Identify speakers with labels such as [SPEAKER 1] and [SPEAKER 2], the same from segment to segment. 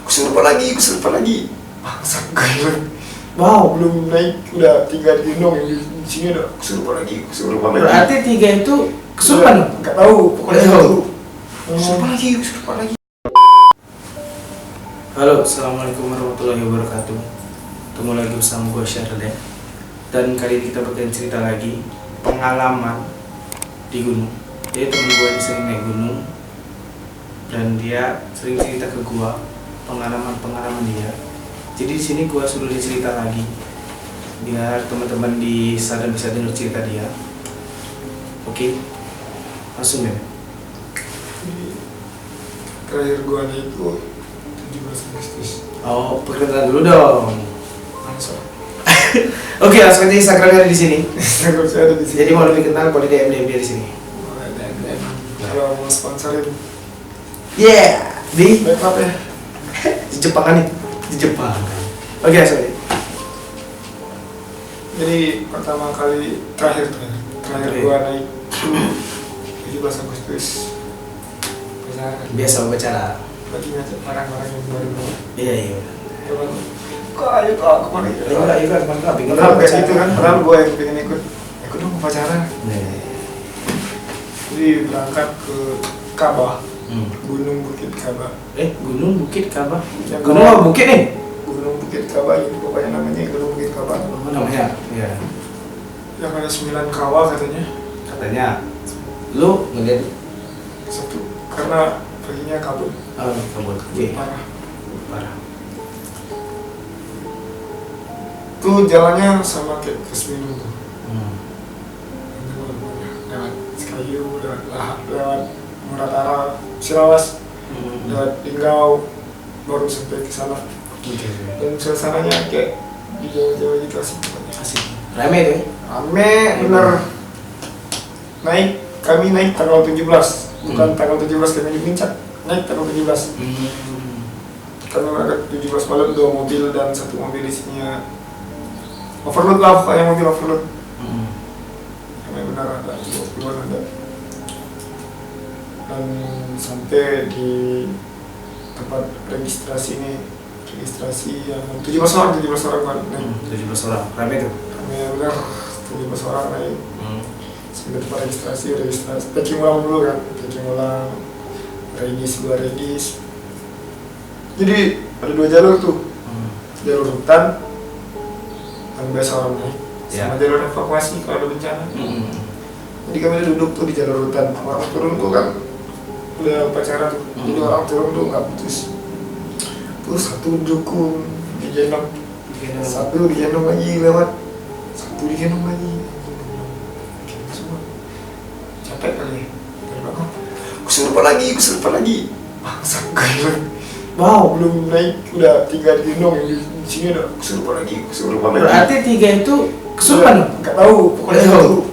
[SPEAKER 1] kesurupan lagi. Bangsat gue. Wow, belum naik udah 3 digendong, yang di sini udah kesurupan lagi.
[SPEAKER 2] Berarti 3 itu kesurupan?
[SPEAKER 1] Enggak tahu, pokoknya itu. Kesurupan lagi.
[SPEAKER 2] Halo, assalamualaikum warahmatullahi wabarakatuh. Ketemu lagi bersama gue Syarle. Dan kali ini kita bakalan cerita lagi pengalaman di gunung. Jadi temen gue yang sering naik gunung dan dia sering cerita ke gue pengalaman dia. Jadi di sini gue suruh dia cerita lagi biar teman-teman di sana bisa dengar cerita dia. Oke, langsung ya.
[SPEAKER 1] Terakhir gue naik itu 17 Agustus.
[SPEAKER 2] Oh, perkenalan dulu dong.
[SPEAKER 1] Langsung.
[SPEAKER 2] Oke, langsung aja Instagramnya ada di sini.
[SPEAKER 1] Instagram saya ada di sini.
[SPEAKER 2] Jadi mau lebih kenal boleh DM dia di sini.
[SPEAKER 1] Boleh DM. Kalau mau sponsorin.
[SPEAKER 2] Yeah, di
[SPEAKER 1] Backup ya.
[SPEAKER 2] di Jepang kan itu. Di Jepang. Oke, langsung aja.
[SPEAKER 1] Jadi pertama kali terakhir gua naik 17 Agustus.
[SPEAKER 2] Biasa upacara.
[SPEAKER 1] Lagi ngajak orang-orang yang baru.
[SPEAKER 2] Iya.
[SPEAKER 1] Teman, ayo kemana ya?
[SPEAKER 2] Ayo kak, kemana?
[SPEAKER 1] Padahal kayak gitu kan, padahal gua yang pengen ikut dong upacara. Jadi berangkat ke Ka'bah. Gunung Bukit Ka'bah.
[SPEAKER 2] Gunung Bukit Ka'bah.
[SPEAKER 1] Yang
[SPEAKER 2] Gunung apa bukit nih?
[SPEAKER 1] Gunung Bukit Ka'bah itu pokoknya namanya Gunung Bukit Ka'bah.
[SPEAKER 2] Apa namanya? Iya.
[SPEAKER 1] Yang ada 9 kawah katanya.
[SPEAKER 2] Katanya. Lu ngeliat?
[SPEAKER 1] Satu karena paginya kabut.
[SPEAKER 2] Oh, kabut. Oke. Parah.
[SPEAKER 1] Tuh jalannya sama kayak ke Seminung tuh. Lewat Sekayu, lewat Muratara, Sirawas, lewat Linggau, baru sampai ke sana. Dan suasananya kayak di Jawa-Jawa gitu asik pokoknya.
[SPEAKER 2] Asik. Rame tuh?
[SPEAKER 1] Rame bener. Kami naik tanggal 17, bukan tanggal 17 kami di Puncak. Naik tanggal 17. Kami berangkat 17 malam, 2 mobil dan 1 mobil isinya overload lah, kayak mobil overload. Kami benar ada 20-an ada. Dan sampai di tempat registrasi yang 17 orang kan naik.
[SPEAKER 2] 17 orang, rame tuh?
[SPEAKER 1] Kami benar 17 orang naik. Sampai tempat registrasi, packing ulang dulu kan, regis. Jadi ada 2 jalur tuh, jalur hutan yang biasa orang naik, sama jalur evakuasi kalau ada bencana. Jadi kami duduk tuh di jalur hutan, orang turun tuh kan udah upacara tuh, jadi orang turun tuh nggak putus. Terus satu dukung digendong, satu digendong lagi lewat, satu digendong lagi. Semua capek kali ya, dari belakang kesurupan lagi. Bangsat gue. Wow, belum naik udah 3 digendong, yang di sini udah kesurupan lagi.
[SPEAKER 2] Berarti 3 itu kesurupan?
[SPEAKER 1] Nggak tahu, pokoknya itu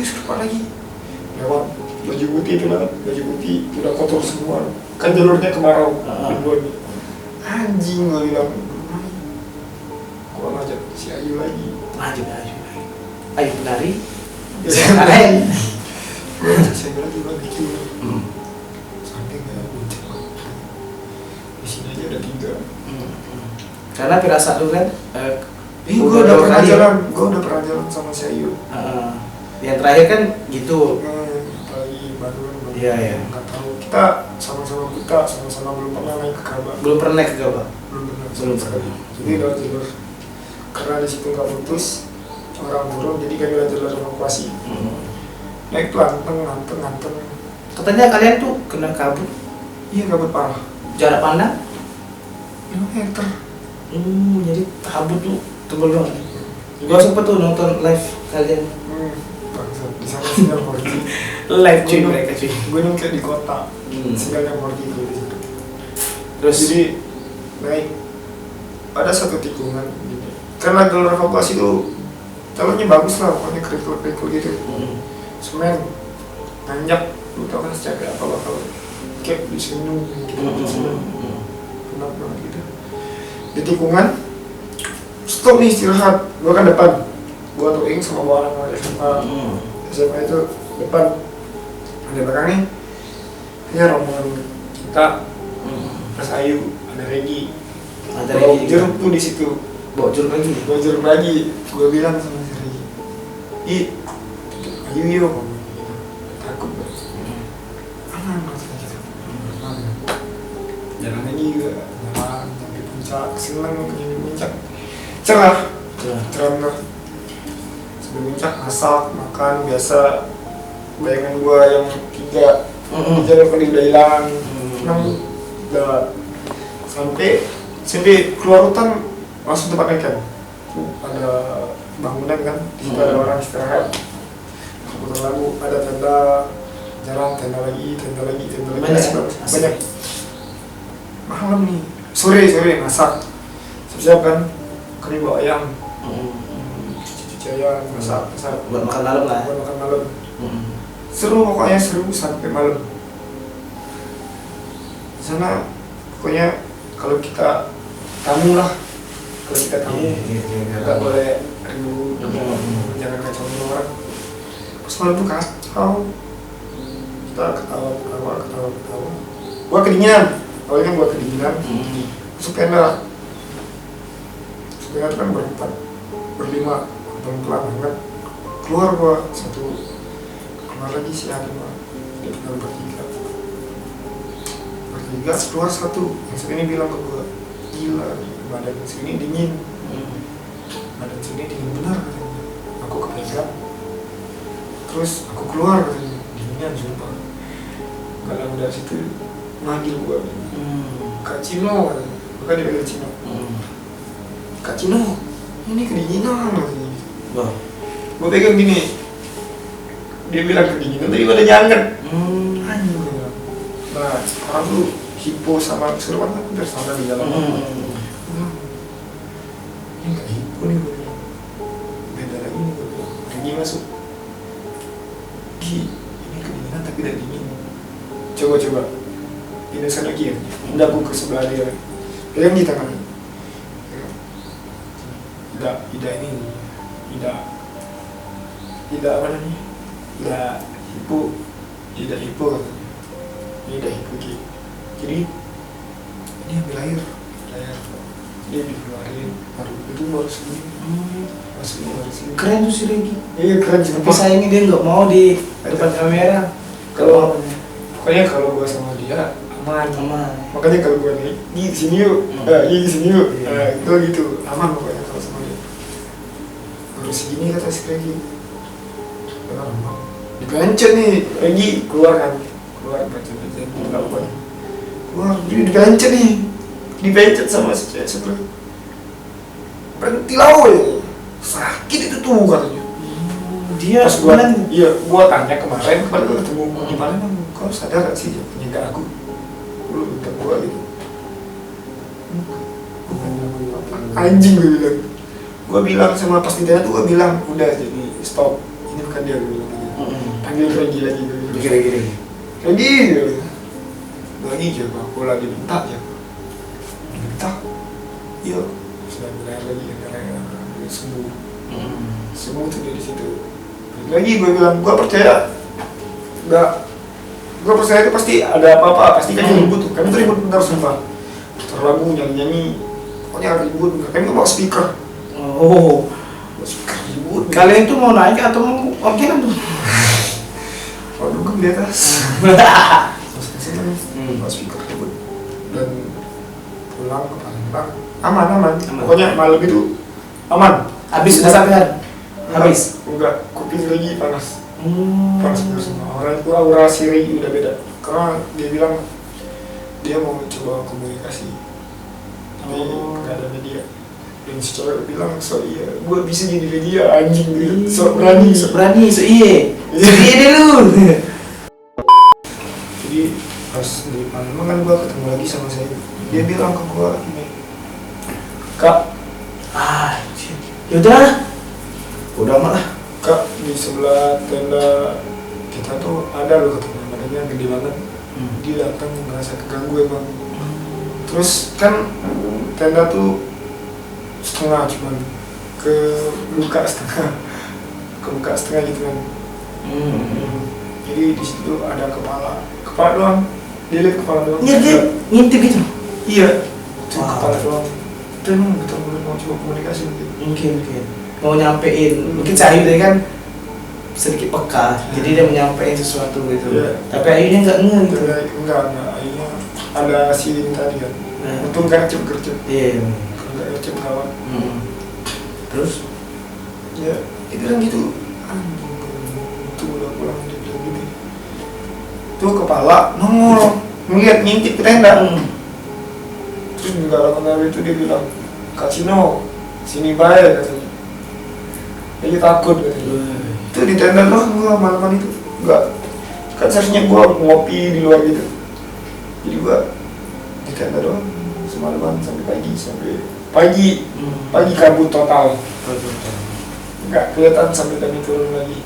[SPEAKER 1] kesurupan lagi. Lewat baju putih itu lah, baju putih udah kotor semua. Kan jalurnya kemarau, anjing gue bilang. Gue ngajak si Ayu lagi.
[SPEAKER 2] Ayo lari.
[SPEAKER 1] Gue ngajak si Ayu lagi bikin. Sampai kayak bunceng. Di sini aja ada 3.
[SPEAKER 2] Karena firasat lu kan?
[SPEAKER 1] Gue udah pernah jalan sama si Ayu.
[SPEAKER 2] Yang terakhir kan gitu.
[SPEAKER 1] Apalagi baru.
[SPEAKER 2] Iya.
[SPEAKER 1] Nggak tahu. Kita sama-sama buta, sama-sama belum pernah naik ke Ka'bah.
[SPEAKER 2] Belum pernah naik ke Ka'bah?
[SPEAKER 1] Belum pernah. Jadi lewat jalur, karena di situ nggak putus, orang turun, jadi kami lewat jalur evakuasi. Naik pelan, nganteng.
[SPEAKER 2] Katanya kalian tuh kena kabut?
[SPEAKER 1] Iya, kabut parah.
[SPEAKER 2] Jarak pandang?
[SPEAKER 1] 5 meter.
[SPEAKER 2] Jadi kabut tuh tebal banget. Gua sempet tuh nonton live kalian.
[SPEAKER 1] Bangsat, di sana sinyal 4G.
[SPEAKER 2] Live cuy mereka cuy.
[SPEAKER 1] Gunung kayak di kota, sinyalnya 4G gitu.
[SPEAKER 2] Terus
[SPEAKER 1] jadi naik, ada satu tikungan gitu. Karena jalur evakuasi tuh jalurnya bagus lah, pokoknya kerikil gitu. Semen, nanjak, lu tau kan secapek apa bakal kayak di Seminung gitu. Penat banget gitu. Di tikungan, stop nih istirahat, gua kan depan. Gua tuh sama orang SMA itu depan. Di belakang nih, ini rombongan kita Mas Ayu, ada Regi.
[SPEAKER 2] Ada
[SPEAKER 1] Bawa
[SPEAKER 2] lagi
[SPEAKER 1] jeruk tuh di situ.
[SPEAKER 2] bawa jeruk lagi.
[SPEAKER 1] Bawa jeruk lagi. Gue bilang sama si Regi, Ayu yuk. Takut banget. Aman maksudnya gitu. Aman. Jalan lagi juga, jalan sampai puncak, seneng punya puncak. Cerah bener. Sampai puncak masak, makan biasa. Bayangan gue yang 3 jalan kali udah hilang. Udah sampai keluar hutan langsung tempat ikan. Ada bangunan kan, di situ ada orang istirahat. Putar lagu, ada tenda, jalan tenda lagi. Banyak. Malam nih, sore masak. Siap kan, kami bawa ayam. Cuci ayam, masak.
[SPEAKER 2] Buat makan malam lah.
[SPEAKER 1] Buat makan malam. Seru pokoknya, seru sampai malam. Di sana pokoknya kalau kita tamu lah, nggak boleh ribut, jangan kacau orang. Pas malam tuh kacau, kita ketawa. Gua kedinginan, awalnya kan gua kedinginan. Sepeda itu kan berempat, berlima, pelan banget. Keluar gua satu, keluar lagi si Adi mah, dia tinggal bertiga, keluar satu. Yang sini bilang ke gua, gila, badan sini dingin, badan sini dingin benar katanya. Aku kepegang, terus aku keluar katanya, dinginnya sumpah. Gak lama dari situ manggil gua, Kak Cino katanya, bukan dia bilang Cino. Kak Cino, ini kedinginan katanya. Gua pegang gini, dia bilang kedinginan, tadi gua udah nyanget. Anjing gua bilang. Nah, sekarang tuh hipo sama keseruan kan bersama di dalam. Ini gak hipo nih gua bilang. Beda lagi nih gua bilang. Regi masuk. Ini kedinginan tapi udah dingin. Coba. Pindahkan lagi ya. Pindah aku ke sebelah dia. Pegang di tangan. Tidak apa namanya? Tidak hipo katanya. Ini udah hipo gitu. Jadi ini ambil air, dia dikeluarin, baru segini.
[SPEAKER 2] Keren tuh si Regi.
[SPEAKER 1] Iya keren sih.
[SPEAKER 2] Tapi sayangnya dia nggak mau di depan kamera.
[SPEAKER 1] Pokoknya kalau gua sama dia aman. Makanya kalau gua nih, di sini yuk, itu gitu, aman pokoknya kalau sama dia. Baru segini kata si Regi. Benar aman. Dipencet nih, Regi keluar pencet, nggak apa. Keluar, jadi dipencet sama si cewek sebelah. Berhenti lau ya, sakit itu tuh katanya.
[SPEAKER 2] Dia
[SPEAKER 1] pas gua tanya kemarin ketemu di mana bang, kau sadar gak sih punya gak aku, lu minta gua gitu. Anjing gua bilang sama pas di dalam tuh gua bilang udah jadi stop, ini bukan dia, gua bilang gitu. Panggil Regi lagi Regi lagi coba, aku lagi minta, iya sudah mulai lagi sembuh tuh dari situ. Lagi gue bilang, gue percaya itu pasti ada apa-apa, pasti kan ribut tuh, kami tuh ribut bentar sumpah. Terlagu nyanyi, pokoknya ribut, kami tuh bawa speaker. Speaker ribut.
[SPEAKER 2] Kalian tuh mau naik atau mau organ tuh?
[SPEAKER 1] Oh dugem di atas. Bawa speaker ribut dan pulang ke Palembang aman. Pokoknya malam itu aman.
[SPEAKER 2] Habis sudah sampai habis?
[SPEAKER 1] Enggak, kuping lagi panas. Panas bener semua. Orang itu aura si Regi udah beda. Karena dia bilang dia mau coba komunikasi, tapi nggak ada media. Dan si cewek bilang, iya, gue bisa jadi media anjing gitu. So berani,
[SPEAKER 2] iya deh lu.
[SPEAKER 1] Jadi pas di Palembang kan gue ketemu lagi sama saya. Dia bilang ke gue gini, Kak,
[SPEAKER 2] yaudah amat lah.
[SPEAKER 1] Kak, di sebelah tenda kita tuh ada loh ketemu badannya gede banget. Dia datang merasa keganggu emang. Terus kan tenda tuh setengah, cuman kebuka setengah gitu kan. Jadi di situ ada kepala doang. Dia lihat kepala doang.
[SPEAKER 2] Iya dia ngintip gitu.
[SPEAKER 1] Iya, itu
[SPEAKER 2] Wow.
[SPEAKER 1] kepala doang. Itu emang betul-betul mau coba komunikasi mungkin.
[SPEAKER 2] Mungkin mau nyampein, mungkin Cahyu tadi kan sedikit peka, jadi dia menyampaikan sesuatu gitu.
[SPEAKER 1] Iya.
[SPEAKER 2] Tapi Ayunya nggak ngeh gitu.
[SPEAKER 1] Enggak, akhirnya ada si ini tadi kan.
[SPEAKER 2] Nah.
[SPEAKER 1] Untung gercep.
[SPEAKER 2] Iya.
[SPEAKER 1] Kalau nggak gercep kawan.
[SPEAKER 2] Terus?
[SPEAKER 1] Ya, itu kan gitu. Anjing, itu udah pulang dia bilang gini. Tuh kepala nongol, ngeliat ngintip ke tenda. Terus juga lakukan itu dia bilang, Kak Cino, sini bayar katanya. Dia takut katanya. Itu di tenda doang gua malaman itu. Enggak. Kan seharusnya gua ngopi di luar gitu. Jadi gua di tenda doang semalaman sampai pagi kabut total. Enggak kelihatan sampai kami turun lagi.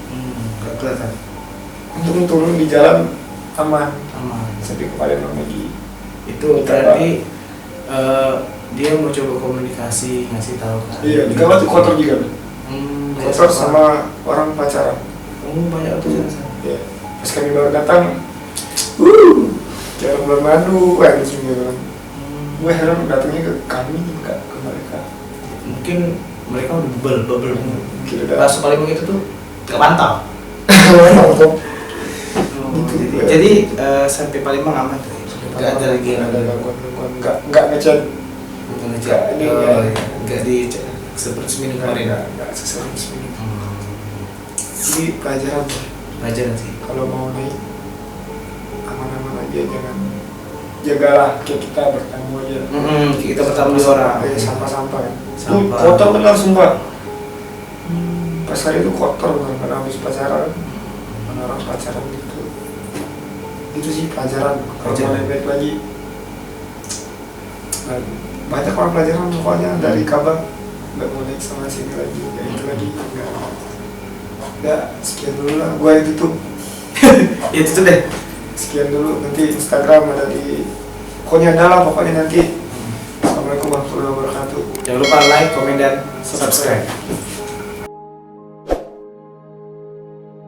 [SPEAKER 2] Nggak kelihatan.
[SPEAKER 1] Untung turun di jalan aman
[SPEAKER 2] Aman.
[SPEAKER 1] sampai ke Palembang lagi.
[SPEAKER 2] Itu berarti dia mau coba komunikasi, ngasih tahu kan.
[SPEAKER 1] Iya, di kamar tuh kotor juga. Kotor sama orang pacaran.
[SPEAKER 2] Banyak tuh.
[SPEAKER 1] Ya. Pas kami baru datang, jarang bermadu, kayak gitu juga kan. Gue heran datangnya ke kami, enggak ke mereka.
[SPEAKER 2] Mungkin mereka udah bubble.
[SPEAKER 1] Mungkin udah.
[SPEAKER 2] Bahasa Palembang itu tuh terpantau. Jadi sampai Palembang aman tuh. Nggak ada lagi
[SPEAKER 1] Nggak ada gangguan, nggak ngechat.
[SPEAKER 2] Nggak di seperti seminggu kemarin.
[SPEAKER 1] Nggak seseru seminggu. Jadi pelajaran
[SPEAKER 2] Pelajaran sih.
[SPEAKER 1] kalau mau naik aman-aman aja, jangan jagalah kayak kita bertamu aja.
[SPEAKER 2] Kita bertamu di orang.
[SPEAKER 1] Sampah-sampah kan.
[SPEAKER 2] Sampah.
[SPEAKER 1] Kotor benar sumpah. Pas hari itu kotor benar karena habis pacaran. Orang pacaran gitu. Itu sih pelajaran. Kalau mau naik lagi. Dan banyak orang pelajaran pokoknya dari kabar nggak mau naik sama sini lagi, ya itu lagi nggak sekian dulu lah, gua itu tuh
[SPEAKER 2] Ya itu deh.
[SPEAKER 1] sekian dulu, nanti Instagram ada di pokoknya ada lah pokoknya nanti. Assalamualaikum warahmatullahi wabarakatuh.
[SPEAKER 2] Jangan lupa like, komen, dan subscribe.